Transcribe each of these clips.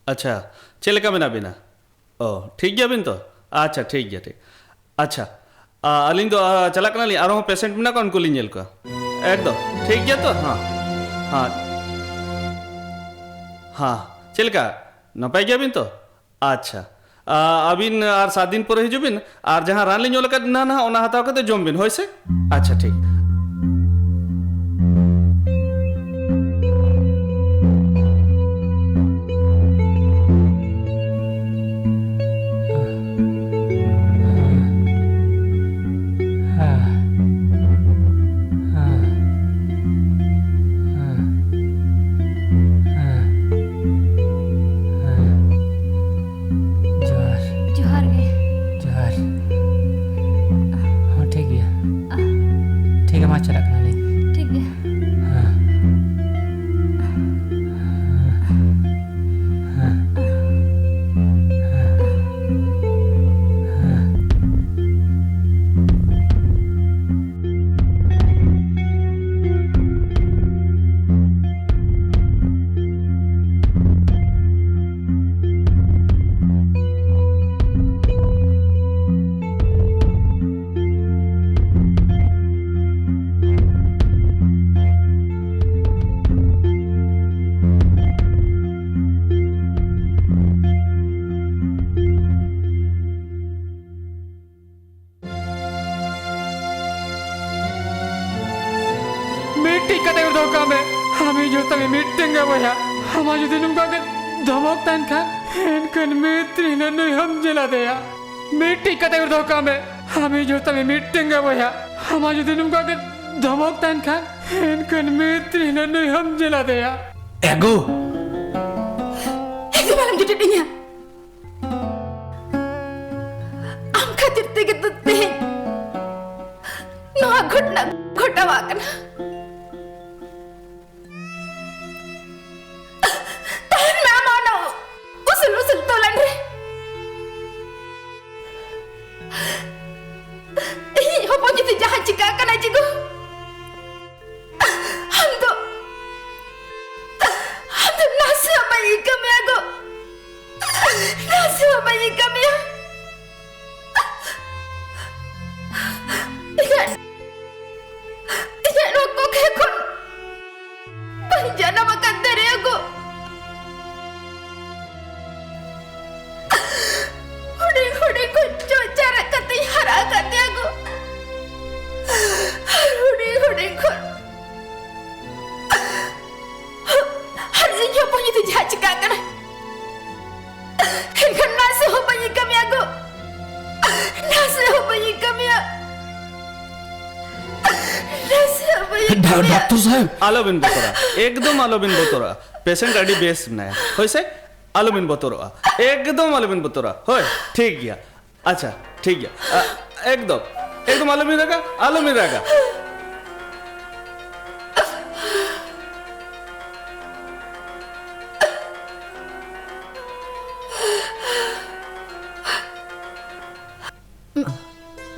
अच्छा चेलेका मेना बिना ओ ठीक गया बिन तो अच्छा ठीक गया ठीक अच्छा अलिंग तो चला कना ली आरो पेशेंट में ना कौन को लिंजल का एकदम ठीक गया तो हाँ हाँ हाँ चेलेका नपाय गया बिन तो अच्छा अबिन और 7 दिन पर हिजुबिन और जहाँ रान लिंजल का ना ना ओना हताव करते जम बिन होय से अच्छा ठीक धमक तन खा इनकन मित्र नहीं हम जला दिया मिट्टी कते धोखा में हमें जो तमें मिटेंगे भैया हमारे दिन का धमक तन खा इनकन मित्र नहीं हम जला दिया एगो malam jadinya am khatir tege tutte noa घोटावाकन usul tolan re hopon jadi jahat jika akan aja go hantu nasi apa kami aku nasi apa kami ya ikan aku kekon panjana makan dari aku Udah kunci cara katanya harakat aku. Udah kun. Harusnya punya itu jahat cekakan. Kan nasi hopanya kami aku. Nasi hopanya kami ya. Nasi hopanya kami. Doctor साहब आलो बिन बोतरा एकदम आलो बिन बोतरा patient अड़ी base बनाया होइसे आलो बिन बोतरा एकदम आलो बिन बोतरा होय ठीक गया अच्छा ठीक गया एकदम आलो बिन रहेगा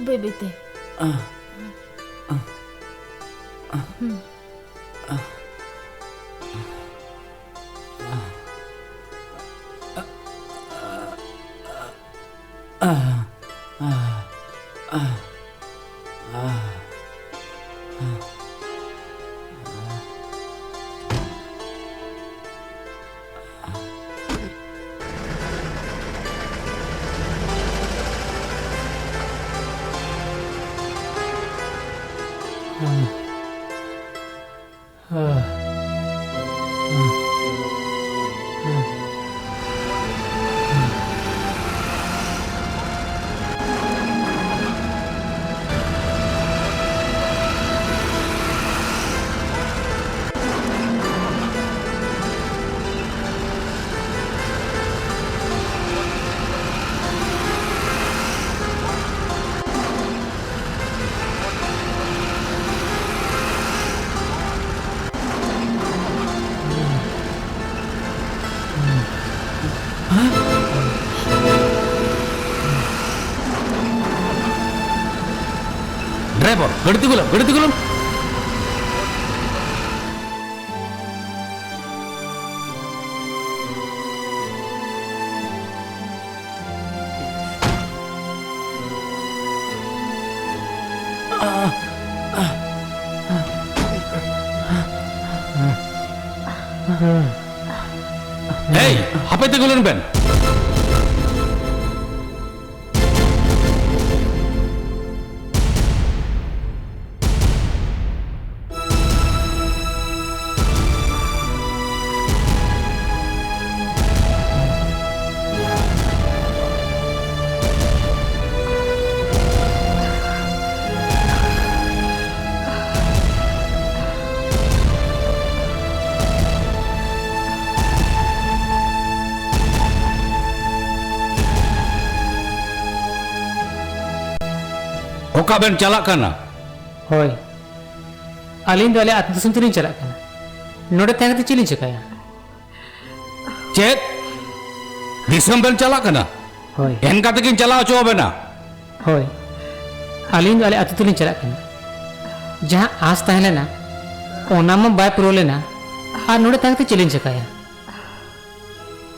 बेबी ते driver गड़तीकुलम Hey, apa itu gulun Ben? Oka Ben calak kana? Hoi. Alin do ale at dusun turin chalak kana. Node tang te chilin chakaya. Chet? Disam Ben calak kana? Hoi. En kata kin calak coba bena? Hoi. Alin do ale at turin chalak kana. Jahan aas tahele na ona ma bay purole na ar node tang te chilin chakaya.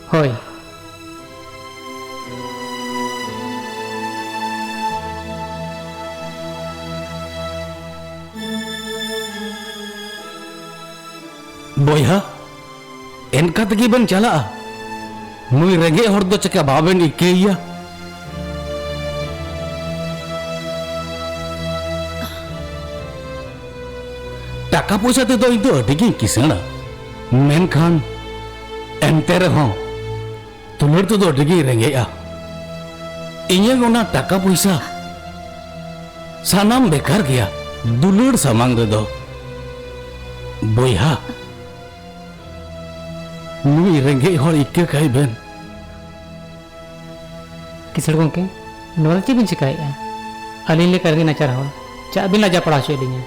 Hoi. Boya, en kata ki Ben calak? Nui renge hor do cakap baben ikeya. Taka puisa tu itu digi kisana. Menkan enter ho. Tulur tu digi renge ya. Inya guna taka puisa. Sanam bekar gaya. Dulur samang do. Boya. Nui renge hor ikke kai Ben. Kisar gongke node che bin chikaya. Alin le kardi na chara ho. Cha bin laja pada chelinya.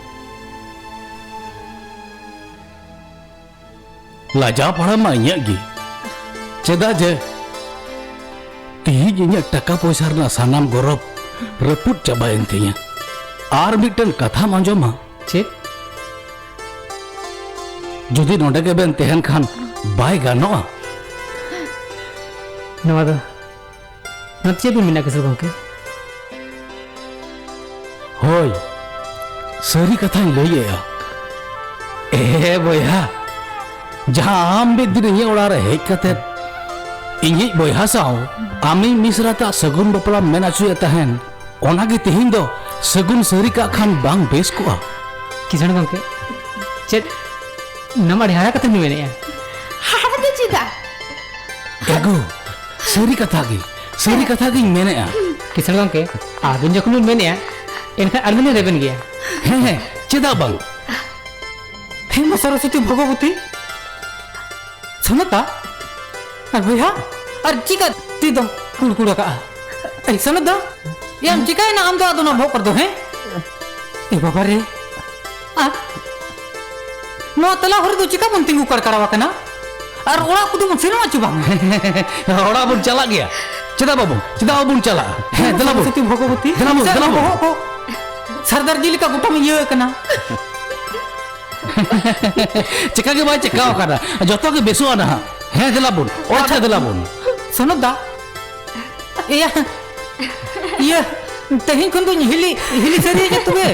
Laja pada ma inya gi. Ceda je. Tihi inya taka poisar na sanam gorop reput cabain tinya. Ar mitten katha manjoma. Chet? Jodi node ke Ben tehen khan bai ganoa. Nova do. Node che bin mina kisar gongke. Hoi. Sari katha loi ya. Boya. Jहाँ आम बेद दिन ये उड़ा रहे कते इंगे बोया Sao आमी मिश्रा ता सगुन बपला मेना चुए तहन ओना के तिहिन दो सगुन सरी का खान बांग बेस को Kisar gongke. Chet nama dihara kata ni mene ya. Hara de cita. एगो सरी कथा की मैंने आ Kisar gongke. Abin jokun mene ya. Enka almene reben gaya. है चिदा बंग Hei Saraswati Bhagavati. Sanata? Ar bhaiya? Ar chika ti dam kurkura ka. Ei sanada? Yam chika na am do aduna bhog kar do hai. E baba re. Ah. No tala hor do chika bunting ukar karawa kana. Ar ora kudu mun sino achu bang. ओड़ा बुन चला गया चिदा बाबू चला है दला बुन Saraswati Bhagavati. दला बुन Sardar Jili ka gutam iya kana. चिका के बाद चिका करा जतो के बेसुआ ना है दला बुन ओड़ा के दला बुन Sanada? Iya. Iya. Tehin kundu hili sari aja tu be.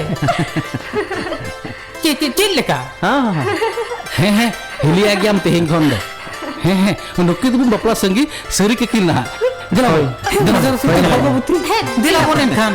Cil leka. है हिली आ गया हम तेहिं खोन दे है नुक्की तो बपला संगी सरी के किल ना दला Saraswati Bhagavati. Dila bonen khan.